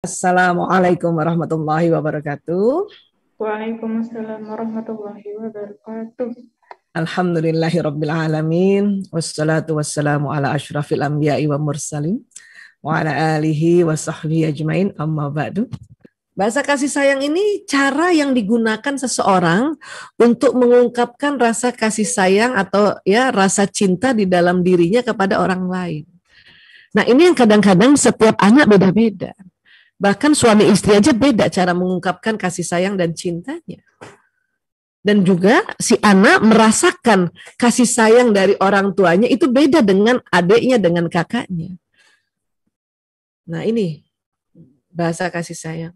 Assalamualaikum warahmatullahi wabarakatuh. Waalaikumsalam warahmatullahi wabarakatuh. Alhamdulillahirabbil alamin. Wassalatu wassalamu ala asyrafil anbiya'i wa mursalin wa ala alihi wa sahbihi ajmain, amma ba'du. Bahasa kasih sayang ini cara yang digunakan seseorang untuk mengungkapkan rasa kasih sayang atau ya rasa cinta di dalam dirinya kepada orang lain. Nah, ini yang kadang-kadang setiap anak beda-beda. Bahkan suami istri aja beda cara mengungkapkan kasih sayang dan cintanya. Dan juga si anak merasakan kasih sayang dari orang tuanya itu beda dengan adiknya, dengan kakaknya. Nah, ini bahasa kasih sayang.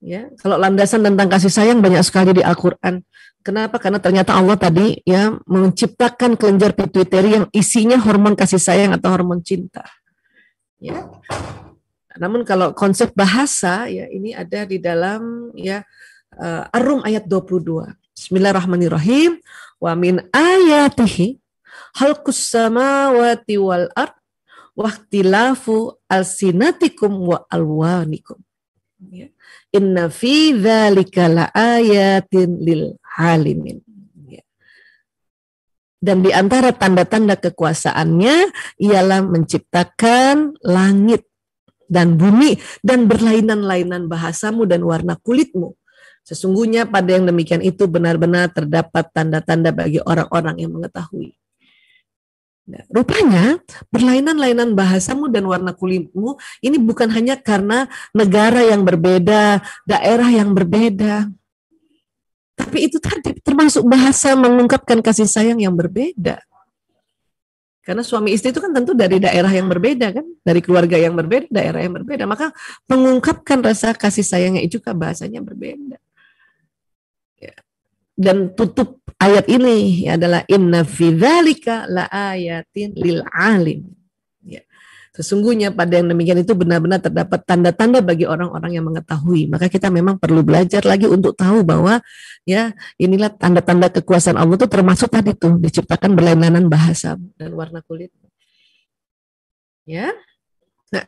Ya, kalau landasan tentang kasih sayang banyak sekali di Al-Qur'an. Kenapa? Karena ternyata Allah tadi ya menciptakan kelenjar pituitari yang isinya hormon kasih sayang atau hormon cinta. Ya. Namun kalau konsep bahasa ya ini ada di dalam ya Ar-Rum ayat 22. Bismillahirrahmanirrahim. Wa min ayatihi khalqus samawati wal ard wa ikhtilafu alsinatikum wa alwanikum. Ya. Inna fi dzalika laayatin lil halimin. Ya. Dan di antara tanda-tanda kekuasaannya ialah menciptakan langit dan bumi dan berlainan-lainan bahasamu dan warna kulitmu. Sesungguhnya pada yang demikian itu benar-benar terdapat tanda-tanda bagi orang-orang yang mengetahui. Nah, rupanya berlainan-lainan bahasamu dan warna kulitmu ini bukan hanya karena negara yang berbeda, daerah yang berbeda. Tapi itu tadi termasuk bahasa mengungkapkan kasih sayang yang berbeda. Karena suami istri itu kan tentu dari daerah yang berbeda kan, dari keluarga yang berbeda, daerah yang berbeda. Maka mengungkapkan rasa kasih sayangnya itu juga bahasanya berbeda. Ya. Dan tutup ayat ini adalah inna fi dzalika laayatin lil alim. Ya. Sesungguhnya pada yang demikian itu benar-benar terdapat tanda-tanda bagi orang-orang yang mengetahui. Maka kita memang perlu belajar lagi untuk tahu bahwa ya inilah tanda-tanda kekuasaan Allah itu termasuk tadi tuh diciptakan berlainan bahasa dan warna kulit. Ya. Nah,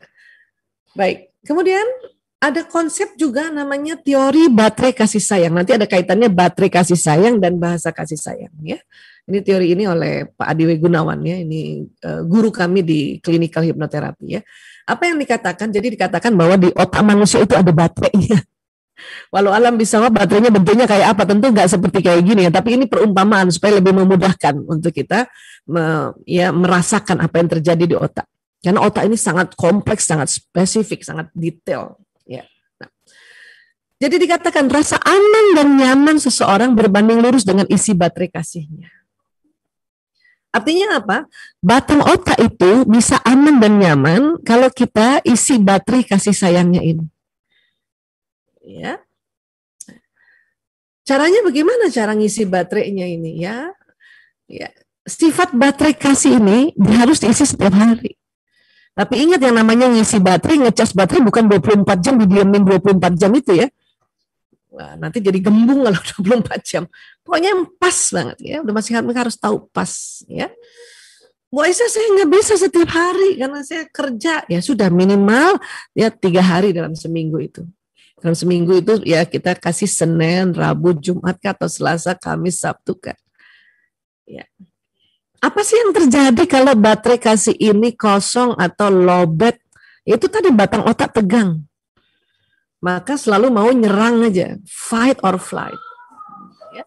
baik. Kemudian ada konsep juga namanya teori baterai kasih sayang. Nanti ada kaitannya baterai kasih sayang dan bahasa kasih sayang ya. Ini teori ini oleh Pak Adiwe Gunawan ya, ini guru kami di klinikal hipnoterapi ya. Apa yang dikatakan? Jadi dikatakan bahwa di otak manusia itu ada baterainya. Walau alam bisawab baterainya bentuknya kayak apa tentu nggak seperti kayak gini ya, tapi ini perumpamaan supaya lebih memudahkan untuk kita merasakan apa yang terjadi di otak. Karena otak ini sangat kompleks, sangat spesifik, sangat detail. Ya. Nah, jadi dikatakan rasa aman dan nyaman seseorang berbanding lurus dengan isi baterai kasihnya. Artinya apa? Batang otak itu bisa aman dan nyaman kalau kita isi baterai kasih sayangnya ini. Ya. Caranya bagaimana cara ngisi baterainya ini ya? Ya. Sifat baterai kasih ini harus diisi setiap hari. Tapi ingat yang namanya ngisi baterai, ngecas baterai bukan 24 jam didiamin 24 jam itu ya. Wah, nanti jadi gembung kalau 24 jam. Pokoknya yang pas banget ya. Udah masih harus tahu pas ya. Bu Aisyah saya nggak bisa setiap hari karena saya kerja. Ya sudah minimal ya 3 hari dalam seminggu itu. Dalam seminggu itu ya kita kasih Senin, Rabu, Jumat atau Selasa, Kamis, Sabtu kan. Ya. Apa sih yang terjadi kalau baterai kasih ini kosong atau lowbat? Itu tadi batang otak tegang. Maka selalu mau nyerang aja, fight or flight. Ya.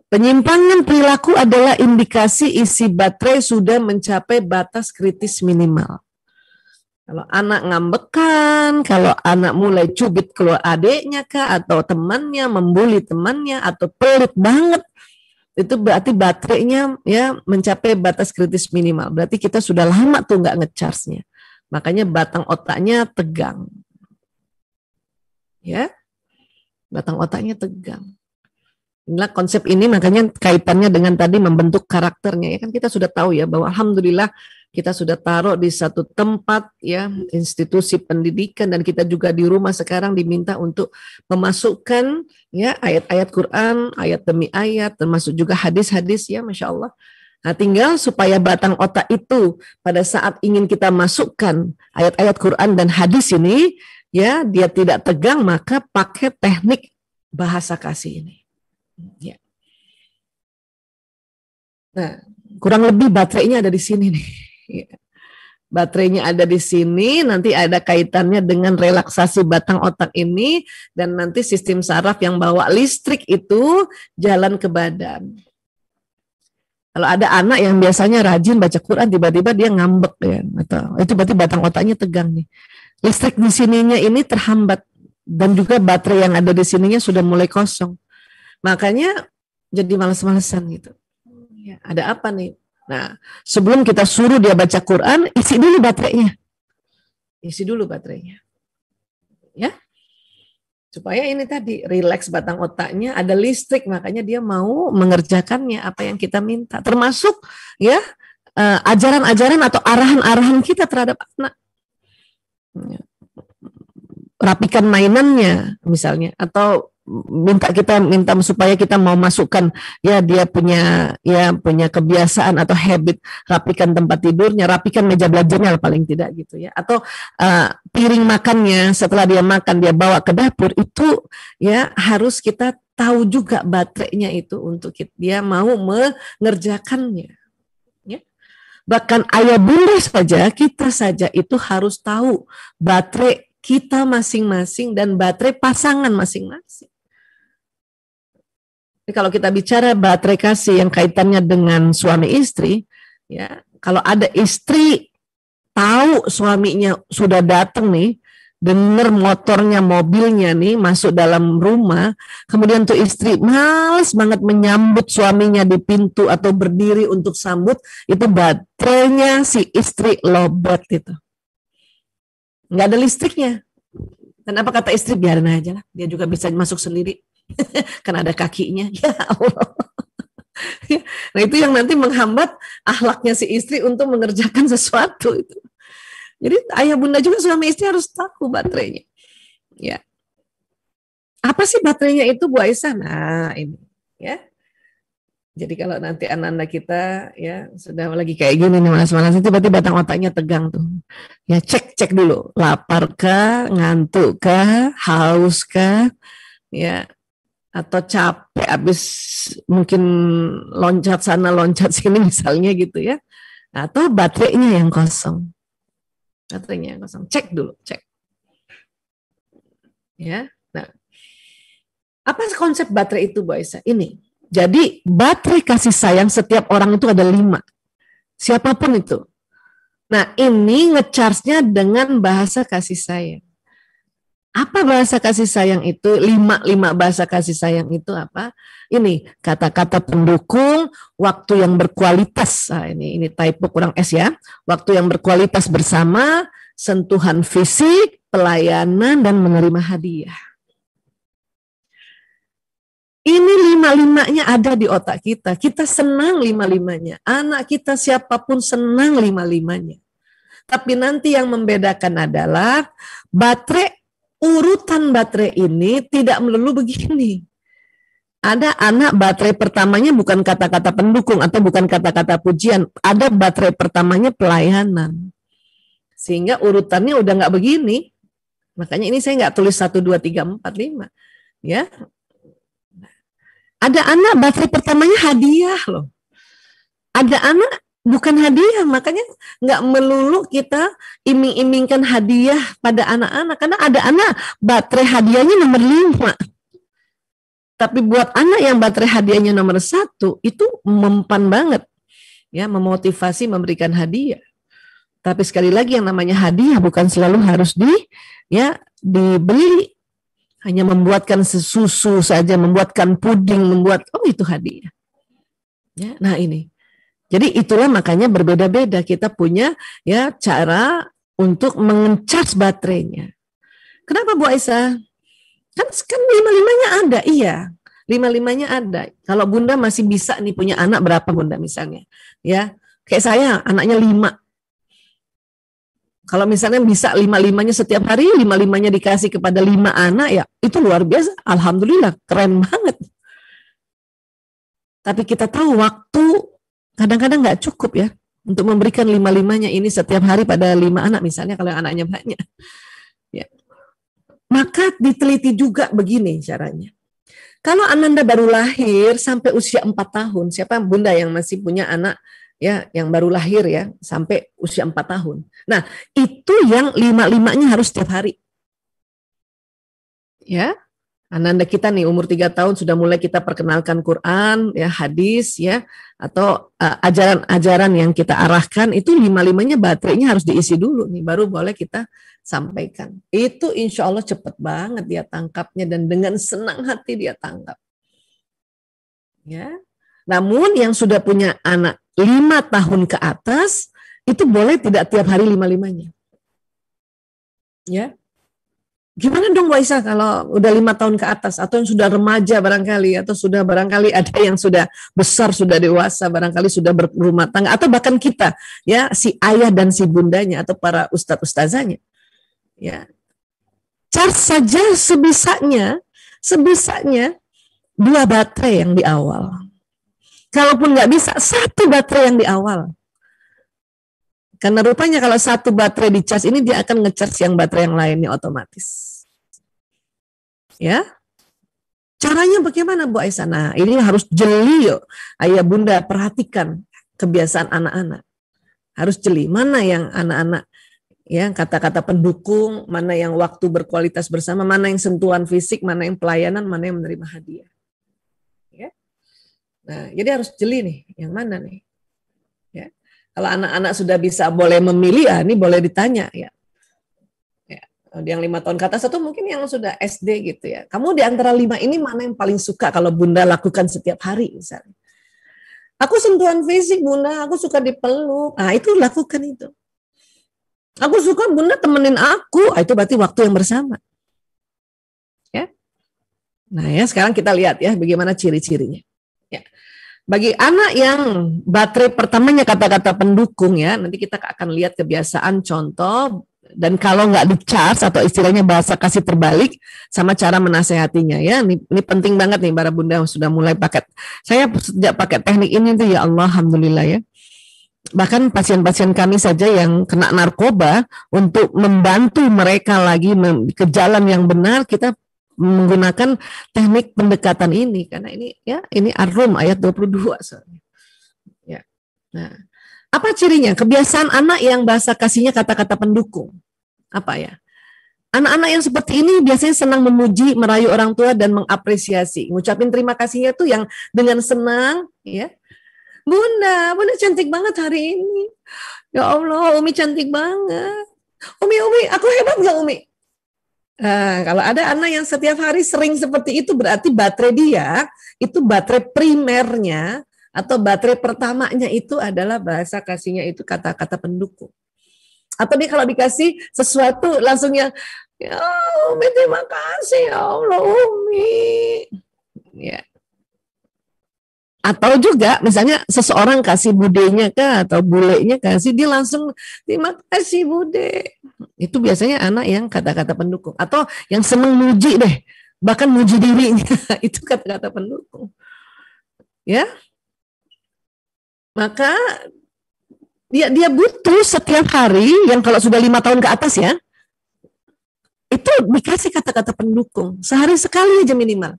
Penyimpangan perilaku adalah indikasi isi baterai sudah mencapai batas kritis minimal. Kalau anak ngambekan, kalau anak mulai cubit keluar adiknya kah, atau temannya, membuli temannya, atau pelit banget, itu berarti baterainya ya mencapai batas kritis minimal. Berarti kita sudah lama tuh nggak ngecharge-nya. Makanya batang otaknya tegang. Ya, batang otaknya tegang. Inilah konsep ini makanya kaitannya dengan tadi membentuk karakternya. Ya kan kita sudah tahu ya bahwa alhamdulillah kita sudah taruh di satu tempat ya institusi pendidikan dan kita juga di rumah sekarang diminta untuk memasukkan ya ayat-ayat Quran, ayat demi ayat termasuk juga hadis-hadis ya Masya Allah Nah, tinggal supaya batang otak itu pada saat ingin kita masukkan ayat-ayat Quran dan hadis ini, ya, dia tidak tegang, maka pakai teknik bahasa kasih ini. Ya. Nah, kurang lebih baterainya ada di sini nih. Ya. Baterainya ada di sini, nanti ada kaitannya dengan relaksasi batang otak ini, dan nanti sistem saraf yang bawa listrik itu jalan ke badan. Kalau ada anak yang biasanya rajin baca Quran, tiba-tiba dia ngambek ya, atau itu berarti batang otaknya tegang nih. Listrik di sininya ini terhambat, dan juga baterai yang ada di sininya sudah mulai kosong. Makanya jadi males-malesan gitu. Ya, ada apa nih? Nah, sebelum kita suruh dia baca Quran, isi dulu baterainya. Isi dulu baterainya. Ya. Supaya ini tadi rileks batang otaknya, ada listrik, makanya dia mau mengerjakannya apa yang kita minta, termasuk ya ajaran-ajaran atau arahan-arahan kita terhadap anak. Rapikan mainannya misalnya, atau minta supaya kita mau masukkan ya dia punya kebiasaan atau habit, rapikan tempat tidurnya, rapikan meja belajarnya paling tidak gitu ya, atau piring makannya setelah dia makan dia bawa ke dapur, itu ya harus kita tahu juga baterainya itu untuk dia mau mengerjakannya ya. Bahkan ayah bunda saja, kita saja itu harus tahu baterai kita masing-masing dan baterai pasangan masing-masing. Jadi kalau kita bicara baterai kasih yang kaitannya dengan suami istri, ya, kalau ada istri tahu suaminya sudah datang nih, dengar motornya, mobilnya nih masuk dalam rumah, kemudian tuh istri males banget menyambut suaminya di pintu atau berdiri untuk sambut, itu baterainya si istri lobet itu. Nggak ada listriknya. Dan apa kata istri? Biarin aja lah, dia juga bisa masuk sendiri. Kan ada kakinya. Ya Allah. Nah itu yang nanti menghambat akhlaknya si istri untuk mengerjakan sesuatu itu. Jadi ayah bunda juga suami istri harus tahu baterainya. Ya. Apa sih baterainya itu Bu Aisyah? Nah ini ya. Jadi kalau nanti anak-anak kita ya sudah lagi kayak gini nih malas-malas, tiba-tiba batang otaknya tegang tuh. Ya cek dulu, lapar kah, ngantuk kah, haus kah, ya, atau capek habis mungkin loncat sana loncat sini misalnya gitu ya. Atau baterainya yang kosong. Baterainya yang kosong. Cek dulu, cek. Ya. Nah, apa konsep baterai itu Bu Aisyah? Ini. Jadi baterai kasih sayang setiap orang itu ada 5. Siapapun itu. Nah ini ngecharge-nya dengan bahasa kasih sayang. Apa bahasa kasih sayang itu? 5 bahasa kasih sayang itu apa? Ini kata-kata pendukung, waktu yang berkualitas. Nah, ini typo kurang S ya. Waktu yang berkualitas bersama, sentuhan fisik, pelayanan, dan menerima hadiah. Ini 5-5-nya ada di otak kita. Kita senang 5-5-nya. Anak kita siapapun senang 5-5-nya. Tapi nanti yang membedakan adalah urutan baterai ini tidak melulu begini. Ada anak baterai pertamanya bukan kata-kata pendukung atau bukan kata-kata pujian. Ada baterai pertamanya pelayanan. Sehingga urutannya udah nggak begini. Makanya ini saya nggak tulis 1, 2, 3, 4, 5. Ya. Ada anak baterai pertamanya hadiah loh. Ada anak bukan hadiah, makanya nggak melulu kita iming-imingkan hadiah pada anak-anak. Karena ada anak baterai hadiahnya nomor 5. Tapi buat anak yang baterai hadiahnya nomor 1, itu mempan banget. Ya, memotivasi memberikan hadiah. Tapi sekali lagi yang namanya hadiah bukan selalu harus dibeli. Hanya membuatkan susu saja, membuatkan puding, itu hadiah. Ya, nah ini. Jadi itulah makanya berbeda-beda kita punya ya cara untuk mengecas baterainya. Kenapa Bu Aisyah? Kan 5-5-nya ada, iya. 5-5-nya ada. Kalau Bunda masih bisa nih punya anak berapa Bunda misalnya? Ya, kayak saya anaknya 5. Kalau misalnya bisa 5-5-nya setiap hari, 5-5-nya dikasih kepada 5 anak, ya itu luar biasa. Alhamdulillah, keren banget. Tapi kita tahu waktu Kadang-kadang nggak cukup ya untuk memberikan 5-5-nya ini setiap hari pada 5 anak misalnya kalau anaknya banyak. Ya. Maka diteliti juga begini caranya. Kalau Ananda baru lahir sampai usia 4 tahun, siapa bunda yang masih punya anak ya yang baru lahir ya sampai usia 4 tahun. Nah, itu yang 5-5-nya harus setiap hari. Ya. Ananda kita nih umur 3 tahun sudah mulai kita perkenalkan Quran, ya hadis, ya atau ajaran-ajaran yang kita arahkan itu 5-5-nya baterainya harus diisi dulu nih, baru boleh kita sampaikan. Itu insya Allah cepat banget dia tangkapnya dan dengan senang hati dia tangkap. Ya. Namun yang sudah punya anak 5 tahun ke atas itu boleh tidak tiap hari 5-5-nya. Ya. Gimana dong Bu Aisyah kalau udah 5 tahun ke atas atau yang sudah remaja barangkali atau sudah barangkali ada yang sudah besar, sudah dewasa, barangkali sudah berumah tangga atau bahkan kita ya si ayah dan si bundanya atau para ustadz ustazanya ya charge saja sebisanya 2 baterai yang di awal. Kalaupun nggak bisa 1 baterai yang di awal. Karena rupanya kalau 1 baterai di charge ini dia akan nge-charge yang baterai yang lainnya otomatis. Ya. Caranya bagaimana Bu Aisyah? Nah, ini harus jeli yuk. Ayah bunda perhatikan kebiasaan anak-anak. Harus jeli mana yang anak-anak ya kata-kata pendukung, mana yang waktu berkualitas bersama, mana yang sentuhan fisik, mana yang pelayanan, mana yang menerima hadiah. Ya. Nah, jadi harus jeli nih, yang mana nih? Ya. Kalau anak-anak sudah bisa boleh memilih, ini boleh ditanya ya. Yang 5 tahun ke atas atau mungkin yang sudah SD gitu ya. Kamu di antara 5 ini mana yang paling suka kalau bunda lakukan setiap hari misalnya? Aku sentuhan fisik bunda, aku suka dipeluk. Nah itu lakukan itu. Aku suka bunda temenin aku, itu berarti waktu yang bersama. Ya. Nah ya sekarang kita lihat ya bagaimana ciri-cirinya. Ya. Bagi anak yang baterai pertamanya kata-kata pendukung ya, nanti kita akan lihat kebiasaan contoh dan kalau nggak di-charge atau istilahnya bahasa kasih terbalik sama cara menasehatinya ya. Ini penting banget nih para bunda sudah mulai pakai. Saya sejak pakai teknik ini tuh ya Allah alhamdulillah ya. Bahkan pasien-pasien kami saja yang kena narkoba untuk membantu mereka lagi ke jalan yang benar kita menggunakan teknik pendekatan ini karena ini ya ini Ar-Rum ayat 22 soalnya. Ya. Nah, apa cirinya? Kebiasaan anak yang bahasa kasihnya kata-kata pendukung. Apa ya? Anak-anak yang seperti ini biasanya senang memuji, merayu orang tua dan mengapresiasi. Ngucapin terima kasihnya tuh yang dengan senang, ya. Bunda cantik banget hari ini. Ya Allah, Umi cantik banget. Umi, aku hebat gak Umi? Nah, kalau ada anak yang setiap hari sering seperti itu berarti baterai dia, itu baterai primernya, atau baterai pertamanya itu adalah bahasa kasihnya itu kata-kata pendukung. Atau dia kalau dikasih sesuatu langsung yang ya Umi terima kasih ya Allah Umi. Ya. Atau juga misalnya seseorang kasih budenya kah atau bulenya kasih dia langsung terima kasih bude. Itu biasanya anak yang kata-kata pendukung atau yang seneng muji deh, bahkan muji dirinya itu kata-kata pendukung. Ya. Maka dia butuh setiap hari yang kalau sudah 5 tahun ke atas ya, itu dikasih kata-kata pendukung sehari sekali aja minimal.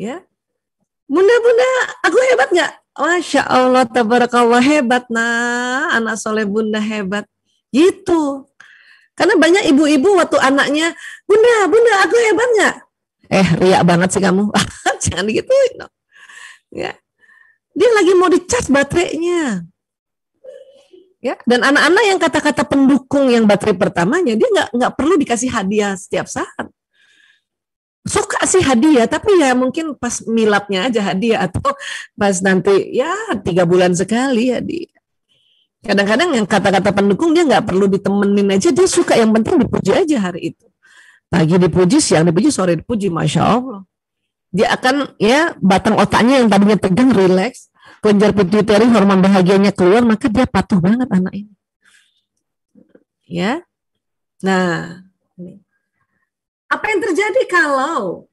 Ya, bunda, aku hebat nggak? Masya Allah, tabarakallah hebat nah, anak soleh bunda hebat. Gitu. Karena banyak ibu-ibu waktu anaknya, bunda aku hebat nggak? Riak banget sih kamu. Jangan digituin. No. Ya. Dia lagi mau dicas baterainya. Ya, dan anak-anak yang kata-kata pendukung yang baterai pertamanya dia nggak perlu dikasih hadiah setiap saat. Suka sih hadiah, tapi ya mungkin pas miladnya aja hadiah atau pas nanti ya 3 bulan sekali hadiah. Kadang-kadang yang kata-kata pendukung dia nggak perlu ditemenin aja, dia suka yang penting dipuji aja hari itu. Pagi dipuji, siang dipuji, sore dipuji, masya Allah. Dia akan ya batang otaknya yang tadinya tegang rileks. Kelenjar pituitari hormon bahagianya keluar maka dia patuh banget anak ini. Ya. Nah, apa yang terjadi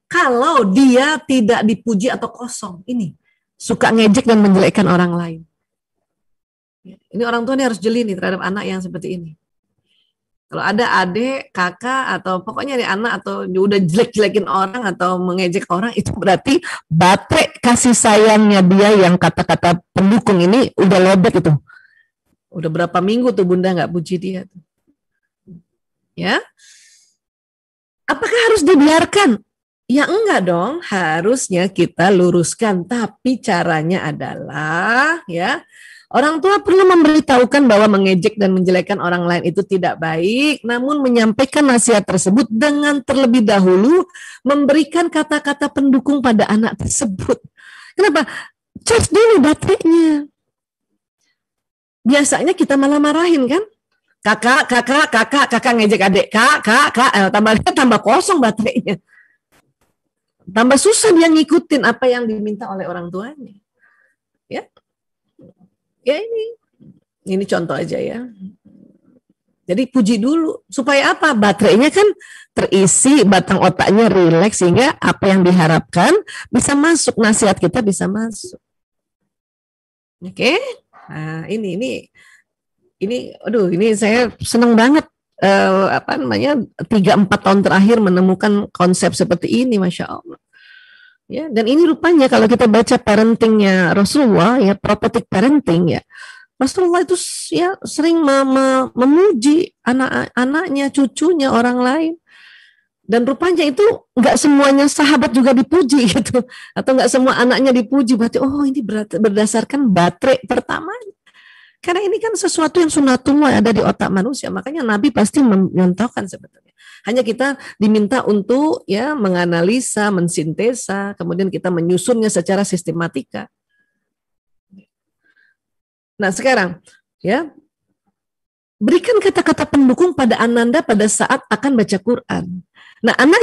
kalau dia tidak dipuji atau kosong? Ini suka ngejek dan menjelekkan orang lain. Ini orang tua nih harus jeli nih terhadap anak yang seperti ini. Kalau ada adik, kakak, atau pokoknya ada anak atau udah jelek-jelekin orang atau mengejek orang, itu berarti baterai kasih sayangnya dia yang kata-kata pendukung ini udah lobet itu. Udah berapa minggu tuh Bunda nggak puji dia. Ya, apakah harus dibiarkan? Ya enggak dong, harusnya kita luruskan. Tapi caranya adalah ya orang tua perlu memberitahukan bahwa mengejek dan menjelekkan orang lain itu tidak baik, namun menyampaikan nasihat tersebut dengan terlebih dahulu memberikan kata-kata pendukung pada anak tersebut. Kenapa? Charge dulu baterainya. Biasanya kita malah marahin kan? Kakak ngejek adik, tambah kosong baterainya. Tambah susah dia ngikutin apa yang diminta oleh orang tuanya. Ya. Ya ini contoh aja ya. Jadi puji dulu supaya apa? Baterainya kan terisi, batang otaknya rileks sehingga apa yang diharapkan bisa masuk, nasihat kita bisa masuk. Oke? Nah, ini aduh, ini saya senang banget 3-4 tahun terakhir menemukan konsep seperti ini, Masya Allah. Ya, dan ini rupanya kalau kita baca parentingnya Rasulullah, ya prophetic parenting ya, Rasulullah itu ya sering memuji anak-anaknya, cucunya, orang lain. Dan rupanya itu nggak semuanya sahabat juga dipuji gitu, atau nggak semua anaknya dipuji. Berarti ini berdasarkan baterai pertamanya. Karena ini kan sesuatu yang sunatullah ada di otak manusia, makanya Nabi pasti menyontohkan sebetulnya. Hanya kita diminta untuk ya menganalisa, mensintesa, kemudian kita menyusunnya secara sistematika. Nah sekarang ya berikan kata-kata pendukung pada Ananda pada saat akan baca Quran. Nah, anak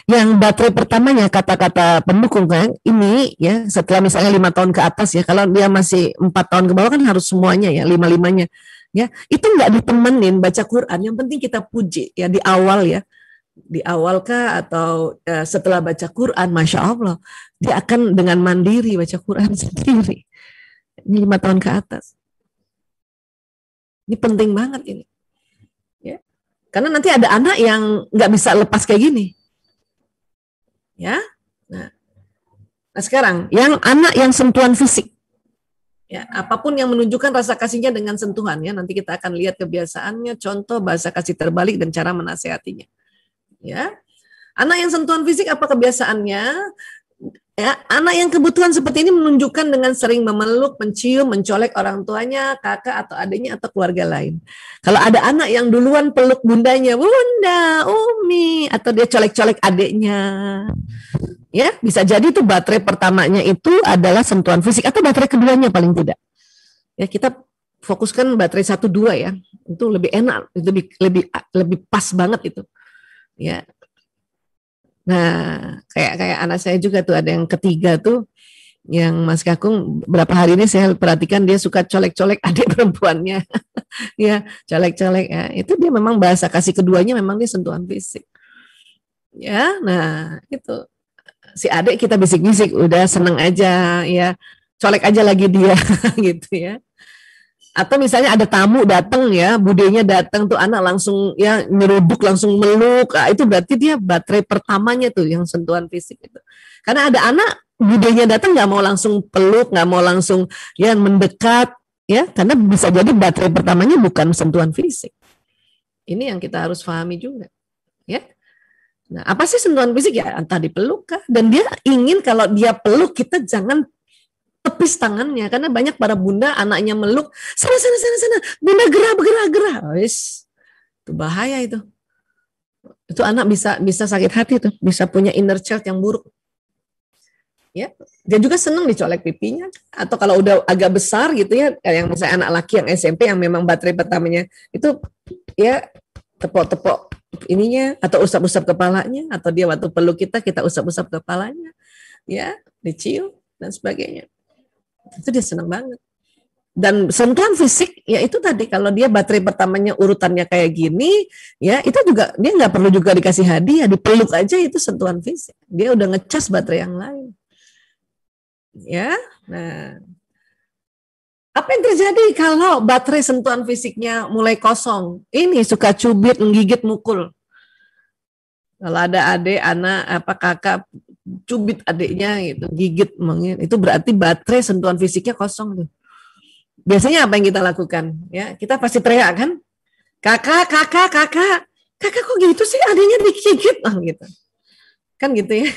yang baterai pertamanya kata-kata pendukung kan ini ya setelah misalnya 5 tahun ke atas ya, kalau dia masih 4 tahun ke bawah kan harus semuanya ya 5-5-nya ya, itu nggak ditemenin baca Quran, yang penting kita puji ya di awal ya, di awal kah atau setelah baca Quran, Masya Allah dia akan dengan mandiri baca Quran sendiri. Ini 5 tahun ke atas. Ini penting banget ini. Ya. Karena nanti ada anak yang nggak bisa lepas kayak gini. Ya. Nah sekarang yang anak yang sentuhan fisik. Ya, apapun yang menunjukkan rasa kasihnya dengan sentuhan ya, nanti kita akan lihat kebiasaannya, contoh bahasa kasih terbalik dan cara menasehatinya. Ya. Anak yang sentuhan fisik apa kebiasaannya? Ya, anak yang kebutuhan seperti ini menunjukkan dengan sering memeluk, mencium, mencolek orang tuanya, kakak atau adiknya atau keluarga lain. Kalau ada anak yang duluan peluk bundanya, bunda, umi, atau dia colek-colek adiknya, ya bisa jadi itu baterai pertamanya itu adalah sentuhan fisik atau baterai keduanya paling tidak. Ya kita fokuskan baterai 1-2 ya, itu lebih enak, itu lebih pas banget itu. Ya. Nah, kayak anak saya juga tuh ada yang ketiga tuh, yang Mas Kakung berapa hari ini saya perhatikan dia suka colek-colek adik perempuannya, ya colek-colek ya. Itu dia memang bahasa kasih keduanya memang dia sentuhan fisik. Ya, nah itu si adik kita bisik-bisik udah seneng aja ya, colek aja lagi dia gitu ya. Atau misalnya ada tamu datang ya, budenya datang tuh anak langsung ya nyeruduk langsung meluk, nah, itu berarti dia baterai pertamanya tuh yang sentuhan fisik itu. Karena ada anak budenya datang nggak mau langsung peluk, nggak mau langsung ya mendekat ya, karena bisa jadi baterai pertamanya bukan sentuhan fisik. Ini yang kita harus pahami juga ya. Nah apa sih sentuhan fisik ya, entah dipeluk kah, dan dia ingin kalau dia peluk kita jangan tepis tangannya, karena banyak para bunda anaknya meluk sana bunda gerah wis itu bahaya itu anak bisa sakit hati tuh, bisa punya inner child yang buruk ya. Dia juga senang dicolek pipinya, atau kalau udah agak besar gitu ya, yang misalnya anak laki yang SMP yang memang baterai pertamanya itu ya tepok-tepok ininya atau usap-usap kepalanya, atau dia waktu peluk kita usap-usap kepalanya ya, dicium dan sebagainya. Itu dia senang banget. Dan sentuhan fisik ya itu tadi, kalau dia baterai pertamanya urutannya kayak gini ya, itu juga dia nggak perlu juga dikasih hadiah, dipeluk aja itu sentuhan fisik, dia udah ngecas baterai yang lain ya. Nah Apa yang terjadi kalau baterai sentuhan fisiknya mulai kosong? Ini suka cubit, menggigit, mukul. Kalau ada adik, anak, apa kakak cubit adiknya gitu, gigit, itu berarti baterai sentuhan fisiknya kosong tuh. Biasanya apa yang kita lakukan? Ya, kita pasti teriak kan? Kakak, kakak, kakak, kakak kok gitu sih adiknya digigit, gitu. Kan gitu ya.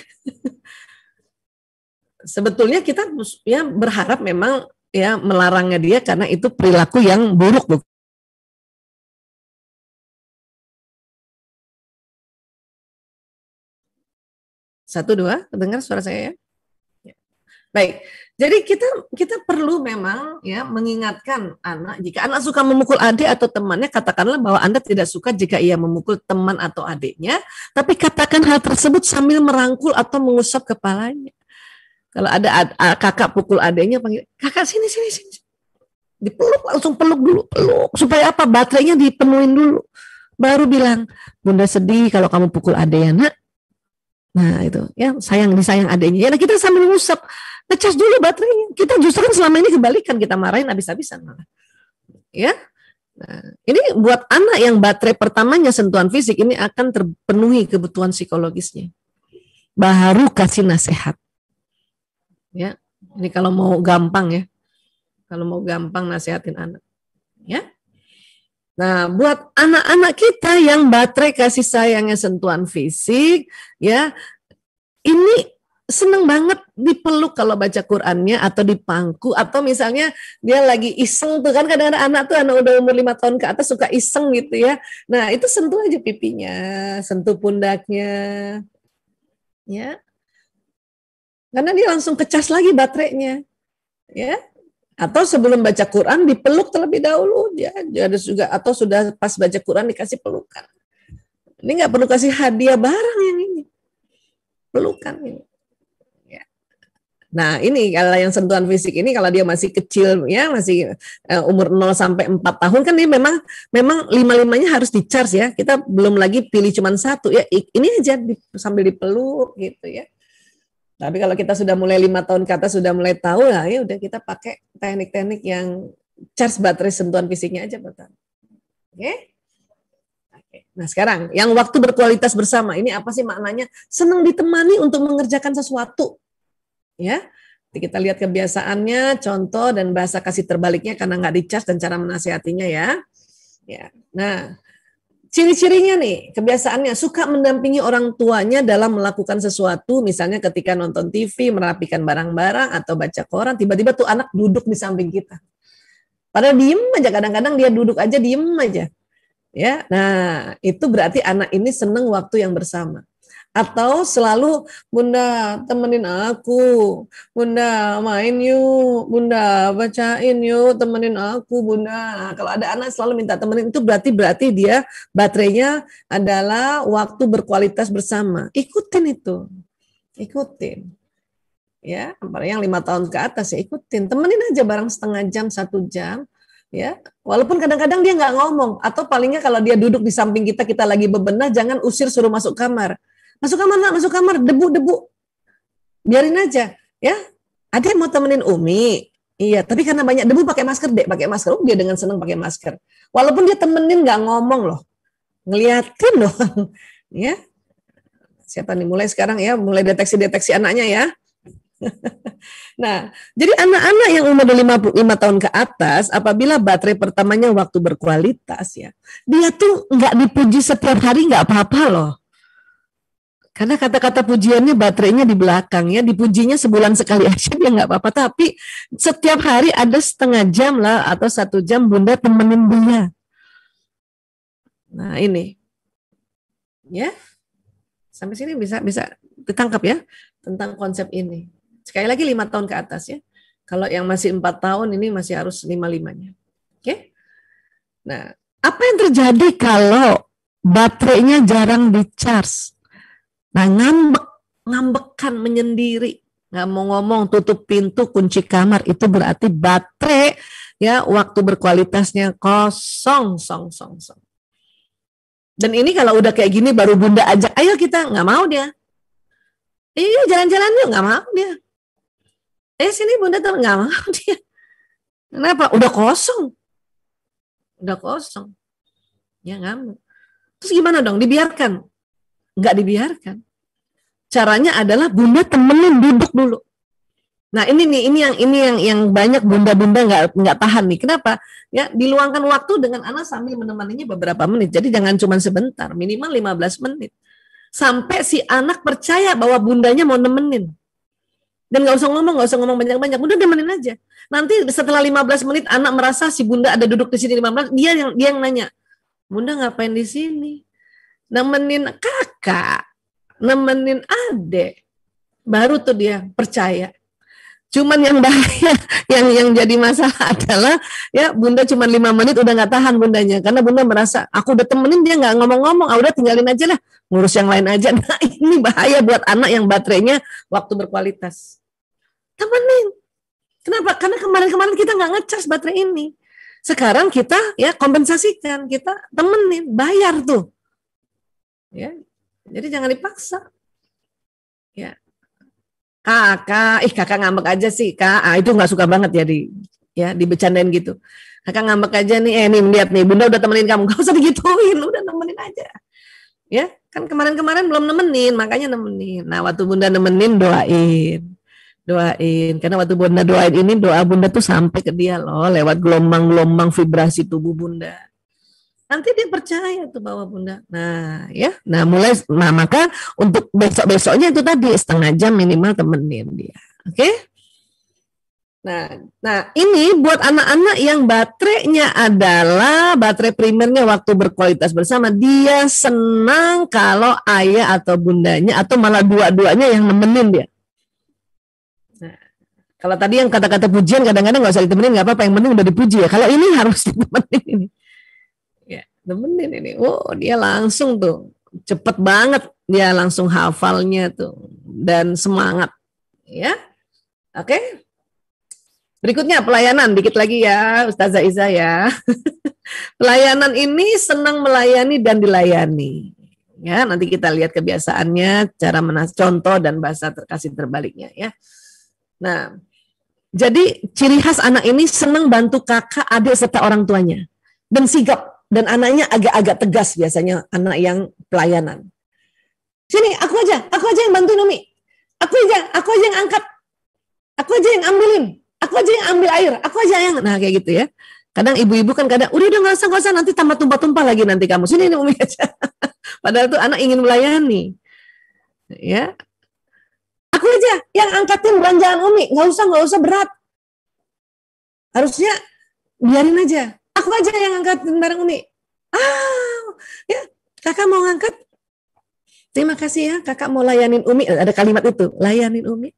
Sebetulnya kita ya berharap memang ya melarangnya dia karena itu perilaku yang buruk. Satu, dua, dengar suara saya ya? Baik, jadi kita perlu memang ya mengingatkan anak, jika anak suka memukul adik atau temannya, katakanlah bahwa Anda tidak suka jika ia memukul teman atau adiknya, tapi katakan hal tersebut sambil merangkul atau mengusap kepalanya. Kalau ada kakak pukul adiknya, panggil, kakak sini, sini, sini. Dipeluk, langsung peluk dulu, peluk. Supaya apa? Baterainya dipenuhin dulu. Baru bilang, Bunda sedih kalau kamu pukul adiknya, nak. Nah itu ya disayang adiknya. Ya kita sambil ngusap, ngecas dulu baterainya. Kita justru kan selama ini kebalikan, kita marahin habis-habisan malah. Ya. Nah, ini buat anak yang baterai pertamanya sentuhan fisik ini akan terpenuhi kebutuhan psikologisnya. Baru kasih nasihat. Ya. Ini kalau mau gampang ya. Kalau mau gampang nasihatin anak. Ya. Nah, buat anak-anak kita yang baterai kasih sayangnya sentuhan fisik, ya, ini seneng banget dipeluk kalau baca Qur'annya atau dipangku, atau misalnya dia lagi iseng tuh kan, kadang-kadang anak tuh anak udah umur 5 tahun ke atas suka iseng gitu ya. Nah, itu sentuh aja pipinya, sentuh pundaknya, ya. Karena dia langsung kecas lagi baterainya, ya. Atau sebelum baca Quran dipeluk terlebih dahulu, ya, ada juga, atau sudah pas baca Quran dikasih pelukan. Ini nggak perlu kasih hadiah barang yang ini, pelukan ini. Ya. Nah ini kalau yang sentuhan fisik ini kalau dia masih kecil ya, masih umur 0 sampai 4 tahun kan dia memang 5-5-nya harus di-charge ya. Kita belum lagi pilih cuma satu ya. Ini aja sambil dipeluk gitu ya. Tapi kalau kita sudah mulai 5 tahun ke atas sudah mulai tahu, lah ya udah kita pakai teknik-teknik yang charge baterai sentuhan fisiknya aja, betul. Oke? Oke. Nah sekarang yang waktu berkualitas bersama ini apa sih maknanya? Senang ditemani untuk mengerjakan sesuatu, ya. Jadi kita lihat kebiasaannya, contoh dan bahasa kasih terbaliknya karena nggak di-charge dan cara menasihatinya ya. Ya. Nah. Ciri-cirinya nih, kebiasaannya suka mendampingi orang tuanya dalam melakukan sesuatu, misalnya ketika nonton TV, merapikan barang-barang, atau baca koran, tiba-tiba tuh anak duduk di samping kita. Padahal diem aja, kadang-kadang dia duduk aja, diem aja. Ya, nah itu berarti anak ini seneng waktu yang bersama. Atau selalu, Bunda temenin aku, Bunda main yuk, Bunda bacain yuk, temenin aku Bunda. Kalau ada anak selalu minta temenin, itu berarti dia baterainya adalah waktu berkualitas bersama. Ikutin itu, ikutin. Ya, yang 5 tahun ke atas ya ikutin, temenin aja bareng setengah jam, 1 jam. Ya, walaupun kadang-kadang dia nggak ngomong, atau palingnya kalau dia duduk di samping kita lagi bebenah, jangan usir, suruh masuk kamar. Masuk kamar, nak, masuk kamar, debu-debu. Biarin aja, ya. Ada yang mau temenin Umi. Iya, tapi karena banyak debu pakai masker, Dek, pakai masker. Oh, dia dengan senang pakai masker. Walaupun dia temenin nggak ngomong loh. Ngeliatin loh. Ya. Siapa nih mulai sekarang ya, mulai deteksi anaknya ya. Nah, jadi anak-anak yang umur 55 tahun ke atas, apabila baterai pertamanya waktu berkualitas ya, dia tuh nggak dipuji setiap hari nggak apa-apa loh. Karena kata-kata pujiannya baterainya di belakang ya, dipujinya sebulan sekali aja dia nggak apa-apa. Tapi setiap hari ada setengah jam lah atau 1 jam Bunda temenin dia. Nah ini, ya sampai sini bisa ditangkap ya tentang konsep ini. Sekali lagi 5 tahun ke atas ya. Kalau yang masih 4 tahun ini masih harus 5-5-nya. Oke? Nah, apa yang terjadi kalau baterainya jarang di-charge? Nah, ngambekan, menyendiri, nggak mau ngomong, tutup pintu, kunci kamar, itu berarti baterai ya waktu berkualitasnya kosong, song. Dan ini kalau udah kayak gini baru Bunda ajak, ayo kita, nggak mau dia. Iya jalan-jalan yuk, nggak mau dia. Sini Bunda tuh nggak mau dia. Kenapa? Udah kosong. Udah kosong. Ya ngamuk. Terus gimana dong? Dibiarkan? Nggak dibiarkan. Caranya adalah bunda temenin duduk dulu. Nah ini yang banyak bunda-bunda nggak tahan nih. Kenapa? Ya diluangkan waktu dengan anak sambil menemaninya beberapa menit. Jadi jangan cuma sebentar, minimal 15 menit. Sampai si anak percaya bahwa bundanya mau nemenin. Dan nggak usah ngomong banyak-banyak. Udah nemenin aja. Nanti setelah 15 menit anak merasa si bunda ada duduk di sini 15, dia yang nanya, "Bunda ngapain di sini?" Nemenin kakak, nemenin adek. Baru tuh dia percaya. Cuman yang bahaya, yang jadi masalah adalah ya bunda cuma 5 menit udah nggak tahan bundanya, karena bunda merasa aku udah temenin dia nggak ngomong-ngomong, udah tinggalin aja lah, ngurus yang lain aja. Nah ini bahaya buat anak yang baterainya waktu berkualitas. Temenin. Kenapa? Karena kemarin-kemarin kita nggak ngecas baterai ini. Sekarang kita ya kompensasikan, kita temenin, bayar tuh. Ya, jadi jangan dipaksa. Ya. Kakak ngambek aja sih, Kak. Itu nggak suka banget ya dibecandain gitu. Kakak ngambek aja nih, nih lihat nih, bunda udah temenin kamu, nggak usah digituin, udah nemenin aja. Ya, kan kemarin-kemarin belum nemenin, makanya nemenin. Nah, waktu bunda nemenin doain, karena waktu bunda doain ini doa bunda tuh sampai ke dia loh, lewat gelombang-gelombang vibrasi tubuh bunda. Nanti dia percaya tuh bahwa bunda. Nah, ya. Nah, maka untuk besok-besoknya itu tadi setengah jam minimal temenin dia. Oke? Nah, ini buat anak-anak yang baterainya adalah baterai primernya waktu berkualitas bersama. Dia senang kalau ayah atau bundanya atau malah dua-duanya yang nemenin dia. Nah, kalau tadi yang kata-kata pujian kadang-kadang nggak usah ditemenin, nggak apa-apa, yang penting udah dipuji ya. Kalau ini harus ditemenin ini. Nemenin ini, dia langsung tuh cepet banget, dia langsung hafalnya tuh dan semangat, ya. Oke. Berikutnya pelayanan, dikit lagi ya, Ustazah Iza ya. Pelayanan ini senang melayani dan dilayani. Ya, nanti kita lihat kebiasaannya, cara contoh dan bahasa terkasih terbaliknya ya. Nah, jadi ciri khas anak ini senang bantu kakak, adik serta orang tuanya dan sigap. Dan anaknya agak-agak tegas biasanya anak yang pelayanan. Sini, aku aja yang bantuin Umi. Aku aja yang angkat. Aku aja yang ambilin. Aku aja yang ambil air. Aku aja yang, nah kayak gitu ya. Kadang ibu-ibu kan udah nggak usah nanti tambah tumpah-tumpah lagi nanti kamu. Sini Umi aja. Padahal tuh anak ingin melayani. Ya. Aku aja yang angkatin belanjaan Umi. Nggak usah berat. Harusnya biarin aja. Aku aja yang angkatin barang Umi. Ya, kakak mau ngangkat. Terima kasih ya, kakak mau layanin Umi. Ada kalimat itu, layanin Umi.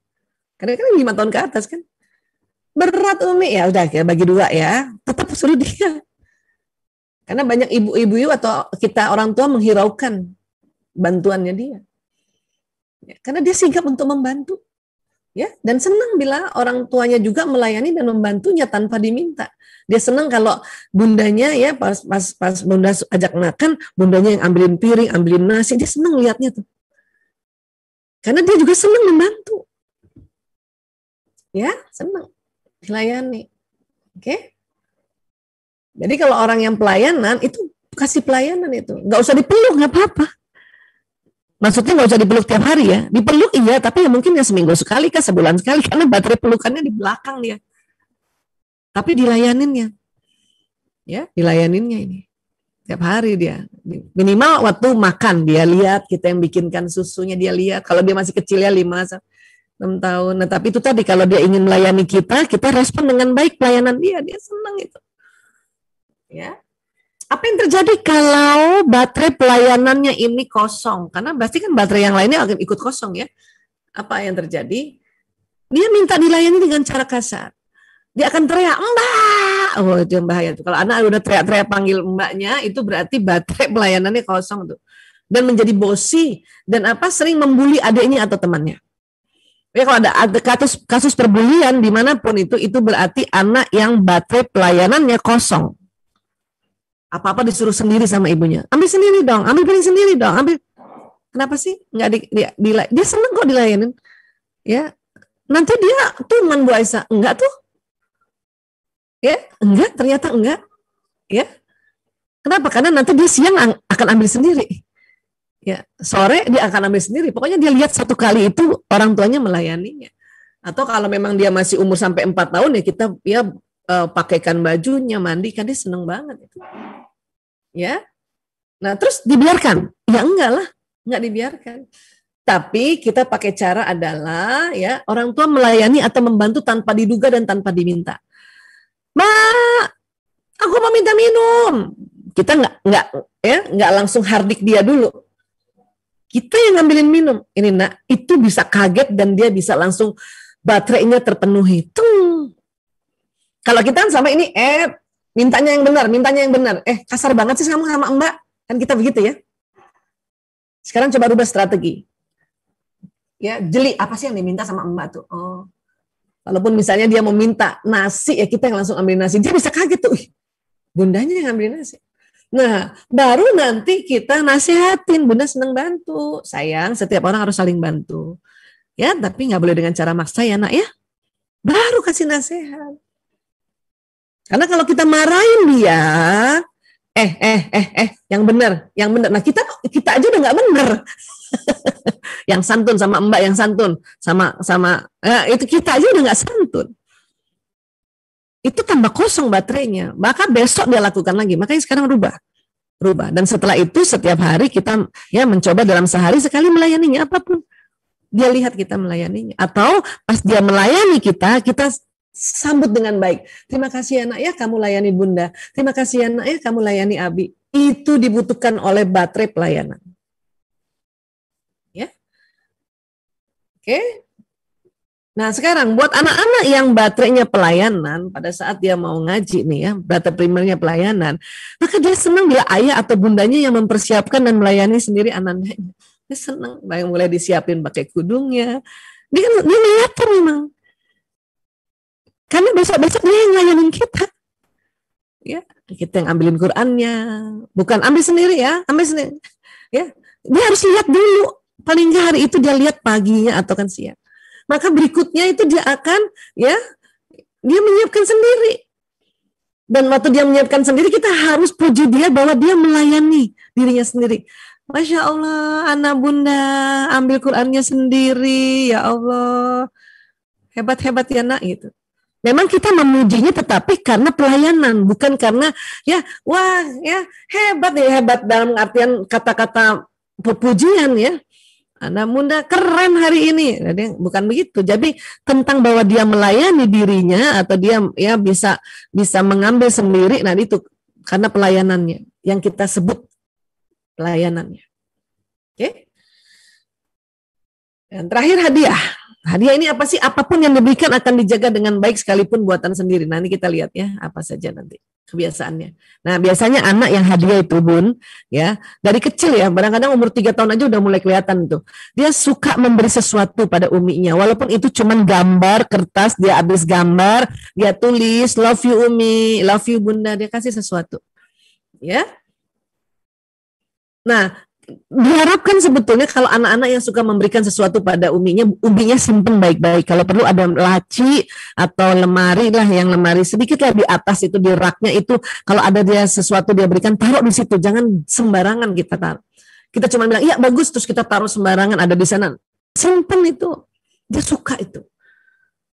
Karena kan 5 tahun ke atas kan. Berat Umi, ya udah ya bagi 2 ya. Tetap suruh dia. Karena banyak ibu-ibu atau kita orang tua menghiraukan bantuannya dia. Ya, karena dia sigap untuk membantu. Ya, dan senang bila orang tuanya juga melayani dan membantunya tanpa diminta. Dia senang kalau bundanya ya pas bunda ajak makan, bundanya yang ambilin piring, ambilin nasi, dia senang lihatnya tuh. Karena dia juga senang membantu. Ya, senang dilayani. Oke? Jadi kalau orang yang pelayanan itu kasih pelayanan itu, nggak usah dipeluk, nggak apa-apa. Maksudnya nggak usah dipeluk tiap hari ya. Dipeluk iya, tapi ya mungkin ya seminggu sekali kah, sebulan sekali, karena baterai pelukannya di belakang dia. Tapi dilayaninnya. Ya, dilayaninnya ini. Tiap hari dia. Minimal waktu makan dia lihat, kita yang bikinkan susunya dia lihat. Kalau dia masih kecil ya 5-6 tahun. Nah, tapi itu tadi kalau dia ingin melayani kita respon dengan baik pelayanan dia senang itu. Ya. Apa yang terjadi kalau baterai pelayanannya ini kosong? Karena pasti kan baterai yang lainnya akan ikut kosong ya. Apa yang terjadi? Dia minta dilayani dengan cara kasar. Dia akan teriak, Mbak. Oh, itu yang bahaya tuh. Kalau anak udah teriak-teriak panggil mbaknya, itu berarti baterai pelayanannya kosong tuh. Dan menjadi bosi dan sering membuli adiknya atau temannya. Ya kalau ada kasus perbulian dimanapun itu berarti anak yang baterai pelayanannya kosong. Apa-apa disuruh sendiri sama ibunya. Ambil sendiri dong, ambil piring sendiri dong, ambil. Kenapa sih? Nggak dia seneng kok dilayanin. Ya, nanti dia tuman Bu Aisyah. Enggak tuh. Ya, enggak, ternyata enggak. Ya. Kenapa? Karena nanti dia siang akan ambil sendiri. Ya, sore dia akan ambil sendiri. Pokoknya dia lihat satu kali itu orang tuanya melayaninya. Atau kalau memang dia masih umur sampai 4 tahun ya kita pakaikan bajunya, mandikan, dia seneng banget itu. Ya. Nah, terus dibiarkan? Ya enggak lah, enggak dibiarkan. Tapi kita pakai cara adalah ya orang tua melayani atau membantu tanpa diduga dan tanpa diminta. Mak, aku mau minta minum. Kita nggak langsung hardik dia dulu. Kita yang ngambilin minum. Ini nak, itu bisa kaget dan dia bisa langsung baterainya terpenuhi. Tung. Kalau kita kan sama ini, mintanya yang benar. Kasar banget sih kamu sama Mbak. Kan kita begitu ya. Sekarang coba rubah strategi. Ya, jeli apa sih yang diminta sama Mbak tuh? Oh. Walaupun misalnya dia mau minta nasi, ya kita yang langsung ambil nasi. Dia bisa kaget tuh. Bundanya yang ambil nasi. Nah, baru nanti kita nasihatin, Bunda senang bantu. Sayang, setiap orang harus saling bantu. Ya, tapi nggak boleh dengan cara maksa ya, Nak ya. Baru kasih nasihat. Karena kalau kita marahin dia, yang benar. Nah, kita aja udah nggak benar. Yang santun sama Mbak yang santun, sama itu kita aja udah nggak santun. Itu tambah kosong baterainya. Maka besok dia lakukan lagi. Makanya sekarang rubah. Dan setelah itu setiap hari kita ya mencoba dalam sehari sekali melayaninya apapun. Dia lihat kita melayaninya. Atau pas dia melayani kita sambut dengan baik. Terima kasih ya nak ya kamu layani Bunda. Terima kasih ya nak ya kamu layani Abi. Itu dibutuhkan oleh baterai pelayanan. Ya. Oke. Nah sekarang buat anak-anak yang baterainya pelayanan pada saat dia mau ngaji nih ya, baterai primernya pelayanan, maka dia senang bila ayah atau bundanya yang mempersiapkan dan melayani sendiri anaknya. Dia senang, mulai disiapin pakai kudungnya. Dia lihat memang. Karena besok-besok dia yang ngelayanin kita. Ya, kita yang ambilin Qur'annya, bukan ambil sendiri ya, ambil sendiri. Ya, dia harus lihat dulu. Paling nggak hari itu dia lihat paginya atau kan siang. Maka berikutnya itu dia akan dia menyiapkan sendiri. Dan waktu dia menyiapkan sendiri kita harus puji dia bahwa dia melayani dirinya sendiri. Masya Allah, anak Bunda ambil Qur'annya sendiri, ya Allah. Hebat-hebat ya nak gitu. Memang kita memujinya tetapi karena pelayanan, bukan karena ya wah ya hebat dalam artian kata-kata pujian ya. Anak Bunda keren hari ini, jadi bukan begitu. Jadi tentang bahwa dia melayani dirinya atau dia ya bisa mengambil sendiri. Nah itu karena pelayanannya yang kita sebut pelayanannya. Oke. Dan terakhir hadiah. Hadiah ini apa sih? Apapun yang diberikan akan dijaga dengan baik sekalipun buatan sendiri. Nah ini kita lihat ya apa saja nanti kebiasaannya. Nah biasanya anak yang hadiah itu Bun, ya dari kecil ya, kadang-kadang umur 3 tahun aja udah mulai kelihatan tuh. Dia suka memberi sesuatu pada uminya, walaupun itu cuman gambar kertas, dia habis gambar, dia tulis love you Umi, love you Bunda, dia kasih sesuatu, ya. Nah diharapkan sebetulnya kalau anak-anak yang suka memberikan sesuatu pada uminya simpen baik-baik. Kalau perlu ada laci atau lemari lah, yang lemari sedikit lah di atas itu, di raknya itu kalau ada dia sesuatu dia berikan, taruh di situ, jangan sembarangan kita taruh. Kita cuma bilang iya bagus terus kita taruh sembarangan ada di sana. Simpen itu, dia suka itu.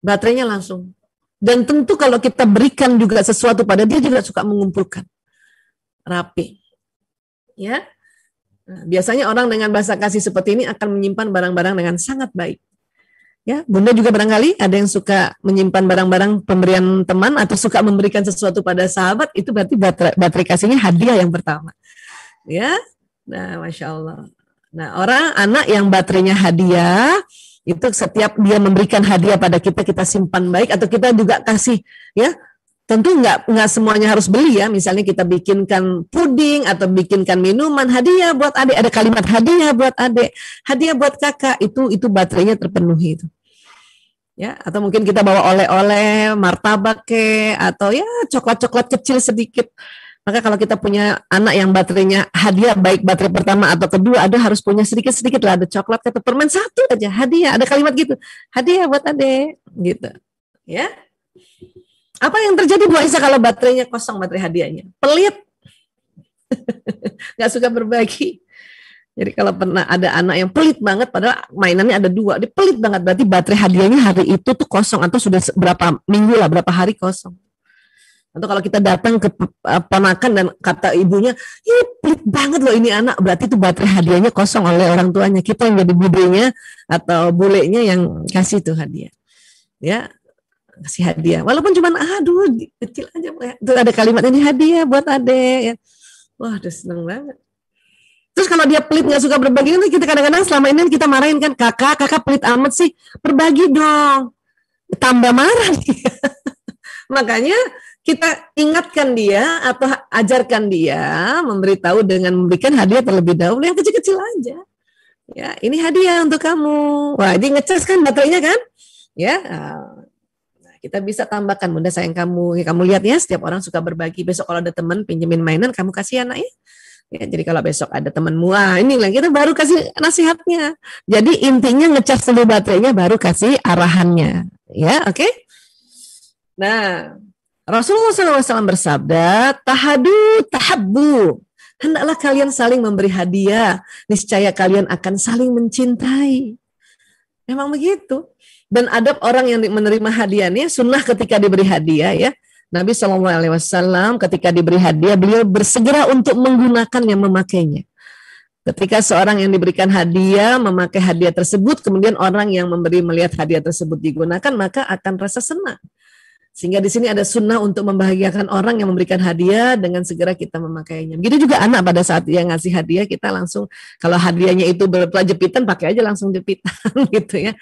Baterainya langsung. Dan tentu kalau kita berikan juga sesuatu pada dia juga suka mengumpulkan. Rapi. Ya. Nah, biasanya orang dengan bahasa kasih seperti ini akan menyimpan barang-barang dengan sangat baik. Ya, Bunda juga barangkali ada yang suka menyimpan barang-barang pemberian teman atau suka memberikan sesuatu pada sahabat, itu berarti baterai kasihnya hadiah yang pertama. Ya, nah Masya Allah. Nah anak yang baterainya hadiah, itu setiap dia memberikan hadiah pada kita simpan baik atau kita juga kasih ya. Tentu nggak semuanya harus beli ya. Misalnya kita bikinkan puding atau bikinkan minuman, hadiah buat adik, ada kalimat hadiah buat adik, hadiah buat kakak, itu baterainya terpenuhi itu. Ya, atau mungkin kita bawa oleh-oleh, martabak atau ya coklat-coklat kecil sedikit. Maka kalau kita punya anak yang baterainya hadiah, baik baterai pertama atau kedua, ada harus punya sedikit-sedikit lah, ada coklat atau permen satu aja hadiah, ada kalimat gitu, hadiah buat adik, gitu. Ya. Apa yang terjadi Bu Aisyah kalau baterainya kosong, baterai hadiahnya? Pelit. Nggak suka berbagi. Jadi kalau pernah ada anak yang pelit banget, padahal mainannya ada 2, dia pelit banget, berarti baterai hadiahnya hari itu tuh kosong, atau sudah berapa minggu lah, berapa hari kosong. Atau kalau kita datang ke ponakan dan kata ibunya, ini pelit banget loh ini anak, berarti itu baterai hadiahnya kosong oleh orang tuanya. Kita yang jadi budenya atau bulenya yang kasih tuh hadiah. Ya, kasih hadiah. Walaupun cuma aduh kecil aja. Itu ada kalimat ini hadiah buat adek. Ya. Wah, udah seneng banget. Terus kalau dia pelit nggak suka berbagi, kita kadang-kadang selama ini kita marahin kan, kakak pelit amat sih, berbagi dong. Tambah marah dia. Makanya kita ingatkan dia atau ajarkan dia, memberitahu dengan memberikan hadiah terlebih dahulu yang kecil-kecil aja. Ya, ini hadiah untuk kamu. Wah, dia ngecas kan baterainya kan? Ya, nah, kita bisa tambahkan, Bunda sayang kamu. Kamu lihat ya, setiap orang suka berbagi. Besok kalau ada teman pinjemin mainan, kamu kasih anak ya. Ya, jadi kalau besok ada temanmu, ini lah kita baru kasih nasihatnya. Jadi intinya ngecas dulu baterainya, baru kasih arahannya. Ya, oke? Nah, Rasulullah SAW bersabda, tahadu tahabbu. Hendaklah kalian saling memberi hadiah, niscaya kalian akan saling mencintai. Memang begitu. Dan adab orang yang menerima hadiahnya, sunnah ketika diberi hadiah ya. Nabi SAW ketika diberi hadiah, beliau bersegera untuk menggunakannya, memakainya. Ketika seorang yang diberikan hadiah memakai hadiah tersebut, kemudian orang yang memberi melihat hadiah tersebut digunakan, maka akan rasa senang. Sehingga di sini ada sunnah untuk membahagiakan orang yang memberikan hadiah dengan segera kita memakainya. Begitu juga anak pada saat dia ngasih hadiah, kita langsung, kalau hadiahnya itu berupa jepitan, pakai aja langsung jepitan gitu ya.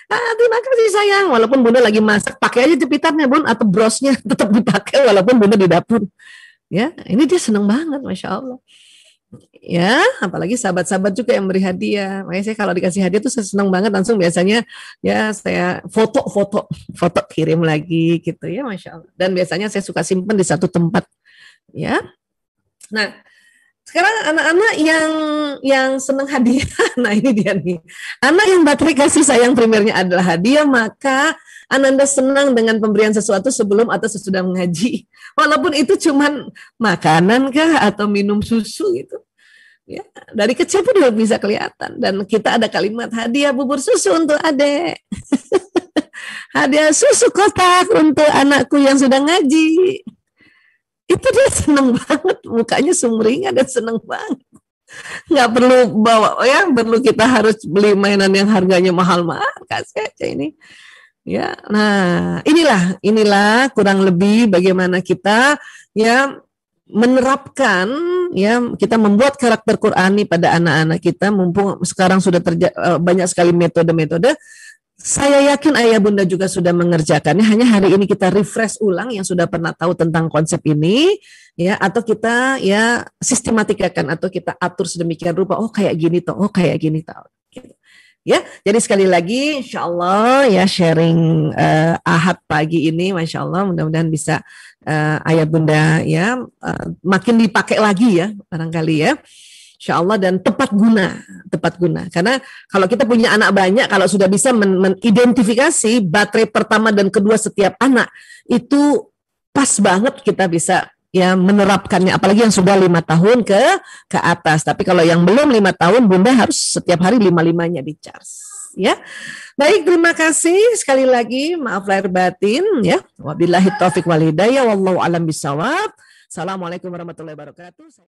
Terima kasih sayang, walaupun Bunda lagi masak, pakai aja jepitannya Bun, atau brosnya tetap dipakai walaupun Bunda di dapur. Ya, ini dia senang banget, Masya Allah. Ya, apalagi sahabat-sahabat juga yang beri hadiah. Makanya saya kalau dikasih hadiah tuh saya senang banget, langsung biasanya ya saya foto kirim lagi gitu ya, Masya Allah. Dan biasanya saya suka simpen di satu tempat. Ya, nah sekarang anak-anak yang senang hadiah, nah ini dia nih. Anak yang baterai kasih sayang primernya adalah hadiah, maka Ananda senang dengan pemberian sesuatu sebelum atau sesudah mengaji. Walaupun itu cuman makanan kah atau minum susu gitu. Ya, dari kecil pun udah bisa kelihatan. Dan kita ada kalimat hadiah bubur susu untuk adek. Hadiah susu kotak untuk anakku yang sudah ngaji. Itu dia seneng banget, mukanya sumringah dan seneng banget. Nggak perlu bawa, ya perlu kita harus beli mainan yang harganya mahal-mahal, kasih aja ini. Ya, nah inilah kurang lebih bagaimana kita ya menerapkan, ya kita membuat karakter Qur'ani pada anak-anak kita. Mumpung sekarang sudah banyak sekali metode-metode. Saya yakin ayah bunda juga sudah mengerjakannya, hanya hari ini kita refresh ulang yang sudah pernah tahu tentang konsep ini, ya, atau kita ya sistematikakan atau kita atur sedemikian rupa, oh kayak gini toh, oh kayak gini toh. Gitu. Ya, jadi sekali lagi insya Allah ya sharing Ahad pagi ini, Masya Allah mudah-mudahan bisa ayah bunda ya makin dipakai lagi ya barangkali ya. Insya Allah dan tepat guna. Karena kalau kita punya anak banyak, kalau sudah bisa mengidentifikasi baterai pertama dan kedua setiap anak, itu pas banget kita bisa ya menerapkannya. Apalagi yang sudah 5 tahun ke atas. Tapi kalau yang belum 5 tahun, Bunda harus setiap hari 5-5-nya di-charge. Ya, baik, terima kasih sekali lagi. Maaf lahir batin ya. Wabillahi taufiq wal hidayah. Wallahu alam bisawab. Assalamualaikum warahmatullahi wabarakatuh.